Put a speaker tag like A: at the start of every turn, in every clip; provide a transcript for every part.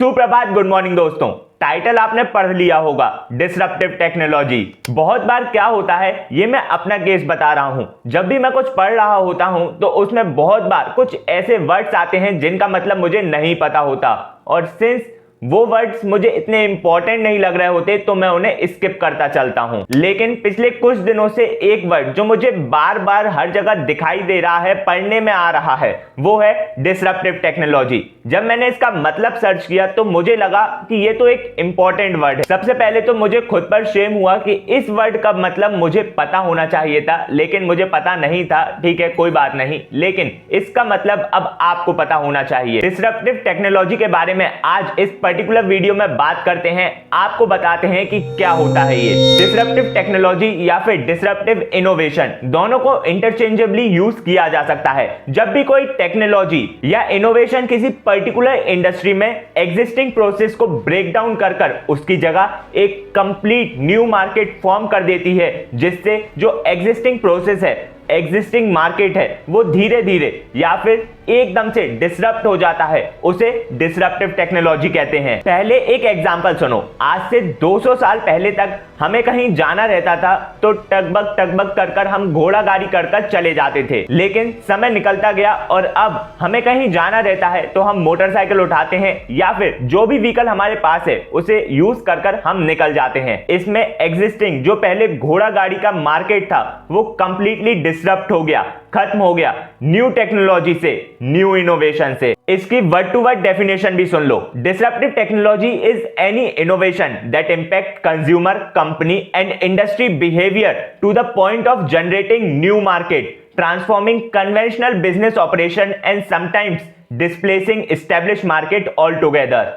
A: सुप्रभात, good morning दोस्तों। Title आपने पढ़ लिया होगा, डिसरप्टिव टेक्नोलॉजी। बहुत बार क्या होता है, ये मैं अपना केस बता रहा हूं। जब भी मैं कुछ पढ़ रहा होता हूं तो उसमें बहुत बार कुछ ऐसे वर्ड्स आते हैं जिनका मतलब मुझे नहीं पता होता, और सिंस वो वर्ड्स मुझे इतने इंपॉर्टेंट नहीं लग रहे होते तो मैं उन्हें स्किप करता चलता हूं। लेकिन पिछले कुछ दिनों से एक वर्ड जो मुझे बार बार हर जगह दिखाई दे रहा है, पढ़ने में आ रहा है, वो है डिसरप्टिव टेक्नोलॉजी। जब मैंने इसका मतलब सर्च किया तो मुझे लगा कि ये तो एक इंपॉर्टेंट वर्ड है। सबसे पहले तो मुझे खुद पर शेम हुआ कि इस वर्ड का मतलब मुझे पता होना चाहिए था, लेकिन मुझे पता नहीं था। ठीक है, कोई बात नहीं, लेकिन इसका मतलब अब आपको पता होना चाहिए। डिसरप्टिव टेक्नोलॉजी के बारे में आज इस पर्टिकुलर वीडियो में बात करते हैं, आपको बताते हैं कि क्या होता है ये डिसरप्टिव टेक्नोलॉजी या फिर डिसरप्टिव इनोवेशन। दोनों को इंटरचेंजेबली यूज किया जा सकता है। जब भी कोई टेक्नोलॉजी या इनोवेशन किसी पर्टिकुलर इंडस्ट्री में एग्जिस्टिंग प्रोसेस को ब्रेक डाउन कर उसकी जगह एक कंप्लीट न्यू मार्केट फॉर्म कर देती है, जिससे जो एग्जिस्टिंग प्रोसेस है, एग्जिस्टिंग मार्केट है, वो धीरे धीरे या फिर एकदम से डिसरप्ट हो जाता है, उसे डिसरप्टिव टेक्नोलॉजी कहते हैं। पहले एक एग्जांपल सुनो। आज से 200 साल पहले तक हमें कहीं जाना रहता था तो टगबग कर हम घोड़ा गाड़ी कर चले जाते थे। लेकिन समय निकलता गया और अब हमें कहीं जाना रहता है तो हम मोटरसाइकिल उठाते हैं या फिर जो भी व्हीकल हमारे पास है उसे यूज कर हम निकल जाते हैं। इसमें एग्जिस्टिंग जो पहले घोड़ा गाड़ी का मार्केट था वो कंप्लीटली डिसरप्ट हो गया, खत्म हो गया न्यू टेक्नोलॉजी से, न्यू इनोवेशन से। इसकी वर्ड टू वर्ड डेफिनेशन भी सुन लो। Disruptive technology is any innovation that impact consumer, company and industry behaviour to the point of generating new market, transforming conventional business operation and sometimes displacing established market altogether.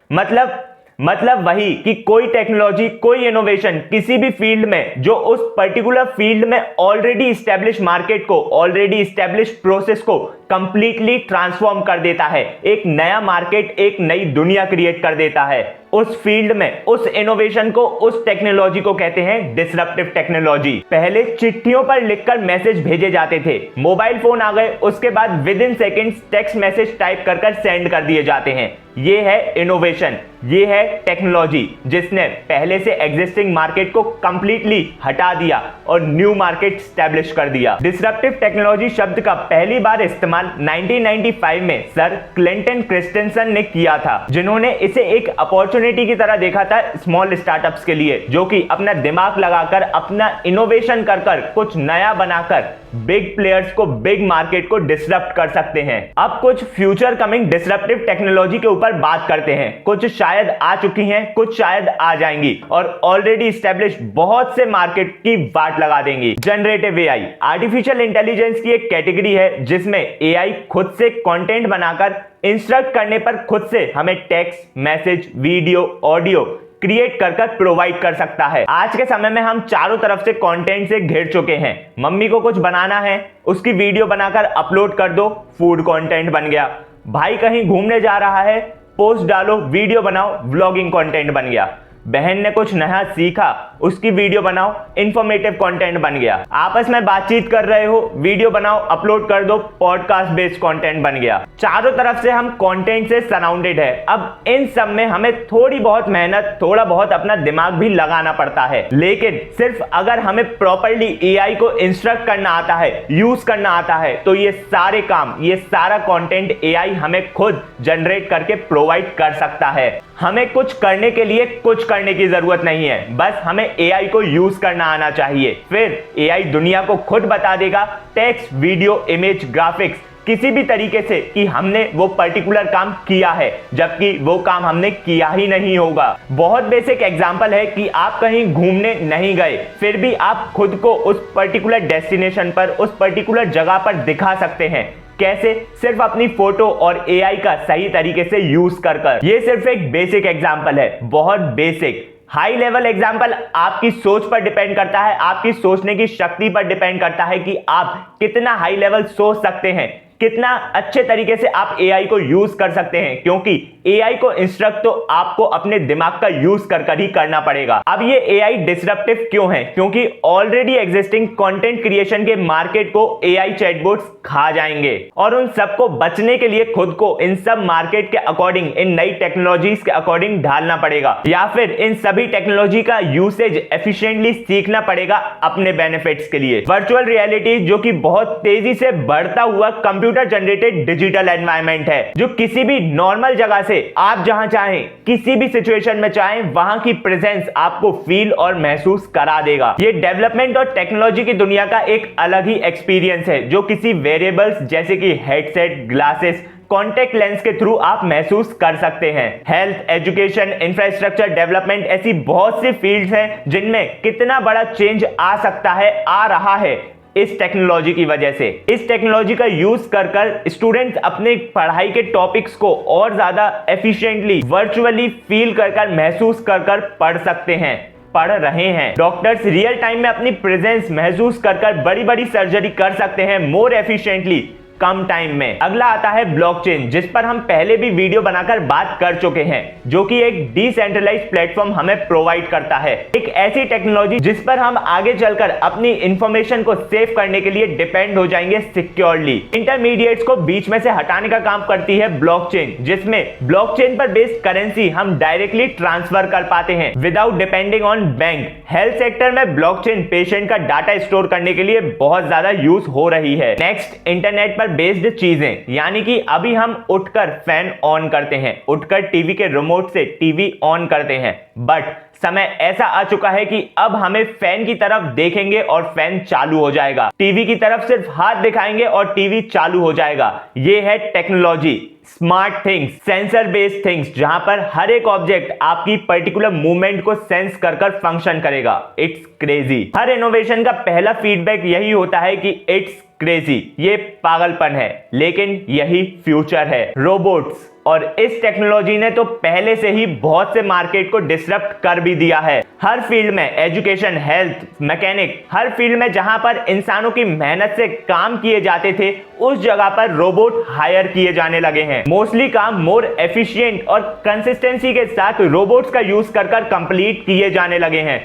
A: मतलब वही कि कोई technology, कोई innovation किसी भी field में जो उस पर्टिकुलर फील्ड में ऑलरेडी एस्टैब्लिश मार्केट को, ऑलरेडी एस्टैब्लिश प्रोसेस को कंप्लीटली ट्रांसफॉर्म कर देता है, एक नया मार्केट, एक नई दुनिया क्रिएट कर देता है। उस फील्ड में उस इनोवेशन को, उस टेक्नोलॉजी को कहते हैं डिसरप्टिव टेक्नोलॉजी। पहले चिट्ठियों पर लिखकर मैसेज भेजे जाते थे, मोबाइल फोन आ गए, उसके बाद with in seconds text message type कर सेंड कर दिए जाते हैं। ये है इनोवेशन, ये है टेक्नोलॉजी जिसने पहले से एग्जिस्टिंग मार्केट को कंप्लीटली हटा दिया और न्यू मार्केट स्टैब्लिश कर दिया। डिसरप्टिव टेक्नोलॉजी शब्द का पहली बार इस्तेमाल 1995 में सर क्लिंटन क्रिस्टेंसन ने किया था, जिन्होंने इसे एक अपॉर्चुनिटी की तरह देखा था स्मॉल स्टार्टअप्स के लिए, जो कि अपना दिमाग लगाकर, अपना इनोवेशन कर कुछ नया बनाकर बिग प्लेयर्स को, बिग मार्केट को डिसरप्ट कर सकते हैं। अब कुछ फ्यूचर कमिंग डिसरप्टिव टेक्नोलॉजी के ऊपर बात करते हैं। कुछ शायद आ चुकी हैं, कुछ शायद आ जाएंगी और ऑलरेडी एस्टैब्लिश बहुत से मार्केट की वाट लगा देंगी। जनरेटिव एआई आर्टिफिशियल इंटेलिजेंस की एक कैटेगरी है जिसमें एआई खुद से कंटेंट बनाकर, इंस्ट्रक्ट करने पर खुद से हमें text, message, video, audio create कर प्रोवाइड कर सकता है। आज के समय में हम चारों तरफ से कंटेंट से घिर चुके हैं। मम्मी को कुछ बनाना है, उसकी वीडियो बनाकर अपलोड कर दो, फूड कंटेंट बन गया। भाई कहीं घूमने जा रहा है, पोस्ट डालो, वीडियो बनाओ, व्लॉगिंग कंटेंट बन गया। बहन ने कुछ नया सीखा, उसकी वीडियो बनाओ, इंफॉर्मेटिव कंटेंट बन गया। आपस में बातचीत कर रहे हो, वीडियो बनाओ, अपलोड कर दो, पॉडकास्ट बेस्ड कंटेंट बन गया। चारों तरफ से हम कंटेंट से सराउंडेड है। अब इन सब में हमें थोड़ी बहुत मेहनत, थोड़ा बहुत अपना दिमाग भी लगाना पड़ता है, लेकिन सिर्फ अगर हमें प्रॉपर्ली एआई को इंस्ट्रक्ट करना आता है, यूज करना आता है, तो ये सारे काम, ये सारा कंटेंट एआई हमें खुद जनरेट करके प्रोवाइड कर सकता है। हमें कुछ करने के लिए कुछ करने की जरूरत नहीं है, बस हमें एआई को यूज करना आना चाहिए। फिर एआई दुनिया को खुद बता देगा, टेक्स्ट, वीडियो, इमेज, ग्राफिक्स, किसी भी तरीके से कि हमने वो पर्टिकुलर काम किया है, जबकि वो काम हमने किया ही नहीं होगा। बहुत बेसिक एग्जांपल है कि आप कहीं घूमने नहीं गए, फिर भी आप खुद को उस पर्टिकुलर डेस्टिनेशन पर, उस पर्टिकुलर जगह पर दिखा सकते हैं। कैसे? सिर्फ अपनी फोटो और एआई का सही तरीके से यूज कर। ये सिर्फ एक बेसिक एग्जांपल है, बहुत बेसिक। हाई लेवल एग्जांपल आपकी सोच पर डिपेंड करता है, आपकी सोचने की शक्ति पर डिपेंड करता है कि आप कितना हाई लेवल सोच सकते हैं, कितना अच्छे तरीके से आप एआई को यूज कर सकते हैं, क्योंकि एआई को इंस्ट्रक्ट तो आपको अपने दिमाग का यूज कर ही करना पड़ेगा। अब ये एआई डिसरप्टिव क्यों है? क्योंकि ऑलरेडी एग्जिस्टिंग कंटेंट क्रिएशन के मार्केट को एआई चैटबॉट्स खा जाएंगे और उन सबको बचने के लिए खुद को इन सब मार्केट के अकॉर्डिंग, इन नई टेक्नोलॉजीज के अकॉर्डिंग ढालना पड़ेगा, या फिर इन सभी टेक्नोलॉजी का यूसेज एफिशिएंटली सीखना पड़ेगा अपने बेनिफिट्स के लिए। वर्चुअल रियलिटी जो कि बहुत तेजी से बढ़ता हुआ कंप्यूटर जनरेटेड डिजिटल एनवायरनमेंट है, जो किसी भी नॉर्मल जगह से आप जहां चाहें, किसी भी सिचुएशन में चाहें, वहां की प्रेजेंस आपको फील और महसूस करा देगा। ये डेवलपमेंट और टेक्नोलॉजी की दुनिया का एक अलग ही एक्सपीरियंस है, जो किसी वेरिएबल्स जैसे कि हेडसेट, ग्लासेस, कॉन्टेक्ट लेंस के थ्रू आप महसूस कर सकते हैं। हेल्थ, एजुकेशन, इंफ्रास्ट्रक्चर डेवलपमेंट ऐसी बहुत सी फील्ड्स हैं जिनमें कितना बड़ा चेंज आ सकता है, आ रहा है इस टेक्नोलॉजी की वजह से। इस टेक्नोलॉजी का यूज कर स्टूडेंट्स अपने पढ़ाई के टॉपिक्स को और ज्यादा एफिशिएंटली वर्चुअली फील कर महसूस कर पढ़ सकते हैं, पढ़ रहे हैं। डॉक्टर्स रियल टाइम में अपनी प्रेजेंस महसूस कर बड़ी बड़ी सर्जरी कर सकते हैं मोर एफिशिएंटली, कम टाइम में। अगला आता है ब्लॉकचेन, जिस पर हम पहले भी वीडियो बनाकर बात कर चुके हैं, जो कि एक डिसेंट्रलाइज्ड प्लेटफॉर्म हमें प्रोवाइड करता है। एक ऐसी टेक्नोलॉजी जिस पर हम आगे चलकर अपनी इंफॉर्मेशन को सेव करने के लिए डिपेंड हो जाएंगे सिक्योरली। इंटरमीडिएट्स को बीच में से हटाने का काम करती है ब्लॉकचेन, जिसमें ब्लॉकचेन पर बेस्ड करेंसी हम डायरेक्टली ट्रांसफर कर पाते हैं without depending on bank. Health sector में ब्लॉकचेन पेशेंट का डाटा स्टोर करने के लिए बहुत ज्यादा यूज हो रही है। नेक्स्ट, इंटरनेट पर बेस्ड चीजें, यानी कि अभी हम उठकर फैन ऑन करते हैं, उठकर टीवी के रिमोट से टीवी ऑन करते हैं, बट समय ऐसा आ चुका है कि अब हमें फैन की तरफ देखेंगे और फैन चालू हो जाएगा, टीवी की तरफ सिर्फ हाथ दिखाएंगे और टीवी चालू हो जाएगा। ये है technology, smart things, sensor based things, जहां पर हर एक ऑब्जेक्ट आपकी पर्टिकुलर मूवमेंट को सेंस कर फंक्शन करेगा। It's crazy. हर इनोवेशन का पहला फीडबैक यही होता है कि इट्स क्रेजी, ये पागलपन है, लेकिन यही फ्यूचर है। रोबोट्स और इस टेक्नोलॉजी ने तो पहले से ही बहुत से मार्केट को डिसरप्ट कर भी दिया है। हर फील्ड में, एजुकेशन, हेल्थ, मैकेनिक, हर फील्ड में जहां पर इंसानों की मेहनत से काम किए जाते थे, उस जगह पर रोबोट हायर किए जाने लगे हैं। मोस्टली काम मोर एफिशिएंट और कंसिस्टेंसी के साथ रोबोट्स का यूज कर कंप्लीट किए जाने लगे हैं।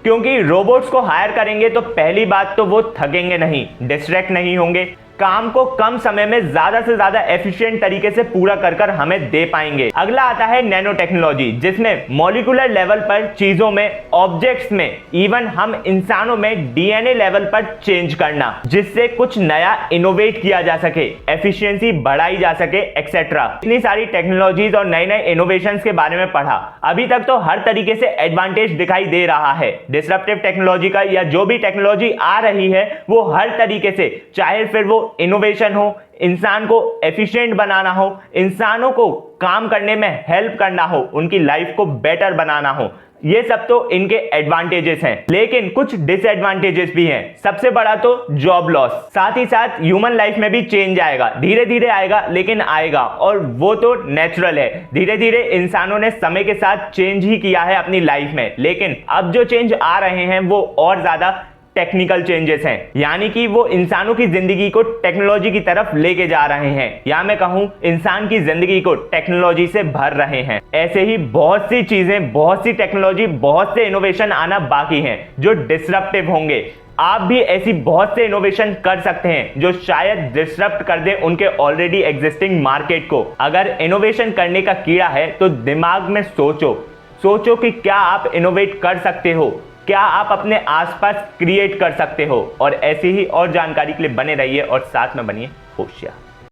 A: क्योंकि रोबोट्स को हायर करेंगे तो पहली बात तो वो थकेंगे नहीं, डिस्ट्रैक्ट नहीं होंगे, काम को कम समय में ज्यादा से ज्यादा एफिशिएंट तरीके से पूरा कर हमें दे पाएंगे। अगला आता है नैनो टेक्नोलॉजी, जिसमें मॉलिक्यूलर लेवल पर चीजों में, ऑब्जेक्ट्स में, इवन हम इंसानों में डीएनए लेवल पर चेंज करना, जिससे कुछ नया इनोवेट किया जा सके, एफिशिएंसी बढ़ाई जा सके, एक्सेट्रा। इतनी सारी टेक्नोलॉजीज और नए नए इनोवेशंस के बारे में पढ़ा। अभी तक तो हर तरीके से एडवांटेज दिखाई दे रहा है डिसरप्टिव टेक्नोलॉजी का, या जो भी टेक्नोलॉजी आ रही है वो हर तरीके से, चाहे फिर वो इनोवेशन हो, इंसान को एफिशिएंट बनाना हो, इंसानों को काम करने में हेल्प करना हो, उनकी लाइफ को बेटर बनाना हो, ये सब तो इनके एडवांटेजेस हैं। लेकिन कुछ डिसएडवांटेजेस भी हैं। सबसे बड़ा तो जॉब लॉस, साथ ही साथ ह्यूमन लाइफ में भी चेंज आएगा, धीरे धीरे आएगा लेकिन आएगा, और वो तो नेचुरल है। धीरे धीरे इंसानों ने समय के साथ चेंज ही किया है अपनी लाइफ में, लेकिन अब जो चेंज आ रहे हैं वो और ज्यादा टेक्निकल चेंजेस हैं, यानी कि वो इंसानों की जिंदगी को टेक्नोलॉजी की तरफ लेके जा रहे हैं, या मैं कहूं इंसान की जिंदगी को टेक्नोलॉजी से भर रहे हैं। ऐसे ही बहुत सी चीजें, बहुत सी टेक्नोलॉजी, बहुत से इनोवेशन आना बाकी हैं जो डिसरप्टिव होंगे। आप भी ऐसी बहुत से इनोवेशन कर सकते हैं जो शायद डिसरप्ट कर दे उनके ऑलरेडी एग्जिस्टिंग मार्केट को। अगर इनोवेशन करने का कीड़ा है तो दिमाग में सोचो कि क्या आप इनोवेट कर सकते हो, क्या आप अपने आसपास क्रिएट कर सकते हो। और ऐसी ही और जानकारी के लिए बने रहिए और साथ में बनिए होशियार।